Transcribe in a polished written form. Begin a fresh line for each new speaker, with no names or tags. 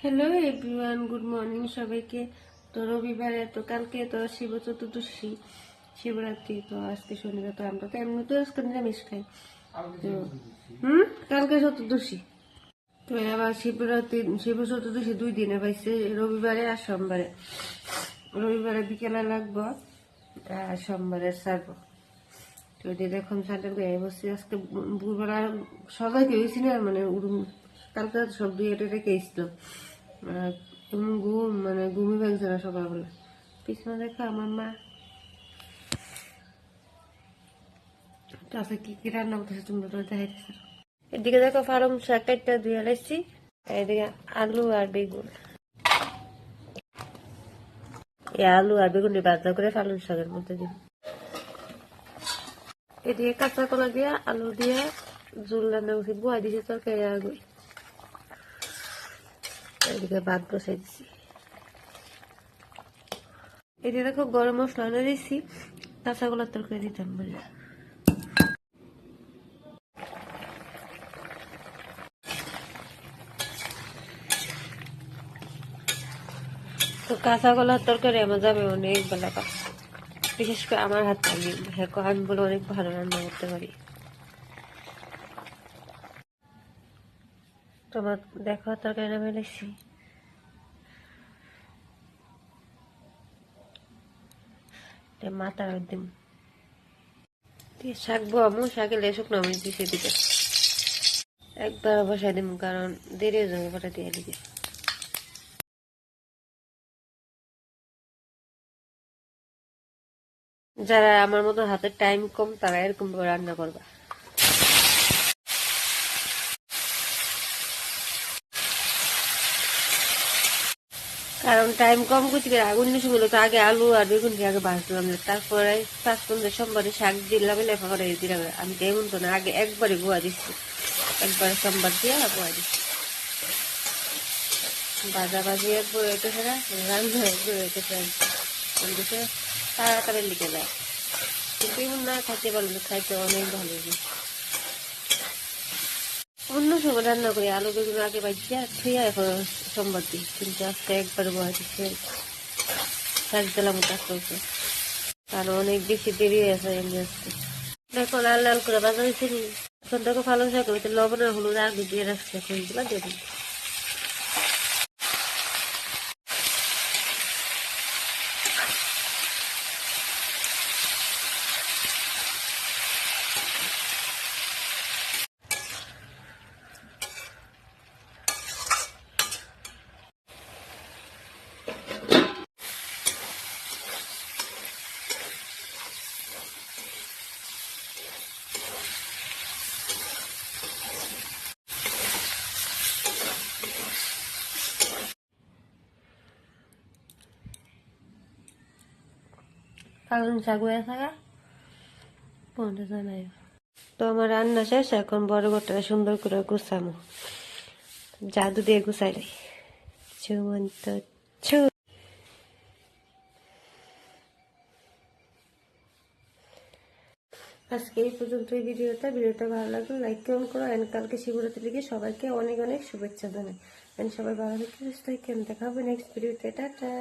Hello everyone, good morning সবাইকে। তো রবিবারে তো কালকে তো শিব চতুর্দশী, শিবরাত্রি। তো আজকে শনিবার, তো আমরা তো এমনি তো আজকে নিরামিষ খাই। তো কালকে চতুর্দশী। তো আবার শিবরাত্রি, শিব চতুর্দশী 2 দিনে পাইছে, রবিবারে আর সোমবারে। রবিবারে বিকেলে লাগবো আর সোমবারে ছাড়বো। তো এখন স্যান্ডেল গায়ে বসছি। আজকে ভোরবেলা সবাইকে হয়েছি না, মানে কালকে সব দুই এটা রেখে এসছিল। ঘুম মানে ঘুমই ভাঙছে না সকালবেলা। পিছনে দেখো আমার মা। তো আজকে কি কি রান্না করতেছে তোমরা তো দেখাইতেছে। এদিকে দেখো পালং শাক একটা ধুয়ে লাইছি, এদিকে আলু আর বেগুন। এই আলু আর বেগুন বাজা করে পালং শাকের মধ্যে দিন। এদিকে কাঁচা কলা দিয়া আলু দিয়ে ঝোল রান্না করছি, বুয়া দিছি তরকারি আগুই। এদিকে ভাত বসাই দিছি। এদিকে দেখো গরম মশলা এনে দিছি, কাঁচা কলার তরকারি দিতাম বলে। তো কাঁচা কলার তরকারি আমার যাবে অনেক বেলা কাজ, বিশেষ করে আমার হাত আমি আমি বলে অনেক ভালো রান্না করতে পারি। তোমার দেখো তরকারি নামে লিখছি, মাথা দিম শাক বামু, শাকে লেসুক নামে দিছে দিকে একবার বসাই দিম, কারণ দেরি হয়ে যাবো পরে দিয়ে দিকে। যারা আমার মতো হাতের টাইম কম তারা এরকম ভাবে রান্না করবা। কারণ টাইম কম করতে গেলে আগুন সময় তো আগে আলু আর বেগুন দিয়ে আগে ভাজলাম, তারপরে 5-15 সোমবারে শাক দিলাম, লেফা দিলাম। আমি তো এমন তো না, আগে একবারে গোয়া দিচ্ছি, একবারে সোমবার দিয়ে গোয়া দিচ্ছি। ভাজাভাজি একবার হইতে ছাড়া রান্না একবার হইতে ছাড়া তাড়াতাড়ি লিখে যায়। কিন্তু এমন না খাইতে পারলো, খাইতে অনেক ভালো লাগে। অন্য সময় রান্না করি আলু বেগুন আগে বাজিয়া থুইয়া এখন সোমবার দিই, কিন্তু আজকে একবার গোয়া দিচ্ছে, শাক দিলাম করছে, কারণ অনেক বেশি দেরি হয়েছে এমনি আসতে। দেখো লাল লাল করে বাজা হয়েছে নি। এখন দেখো পালং শাক হইতে লবণ আর হলুদ আগে দিয়ে রাখছে, ওইগুলা দিয়ে দিই। পালং শাক হয়ে থাকা পনেরো জানাই। তো আমার রান্না শেষ, এখন বড় গোটা সুন্দর করে গুছামো, জাদু দিয়ে গুছাইলে চুমন্ত ছু। আজকে এই পর্যন্ত এই ভিডিওটা ভালো লাগলো লাইক কমেন্ট করো। এন্ড কালকে শিবরাত্রি থেকে সবাইকে অনেক অনেক শুভেচ্ছা জানাই। এন্ড সবাই ভালো থেকে সুস্থ থাকেন, দেখা হবে নেক্সট ভিডিওতে। টাটা।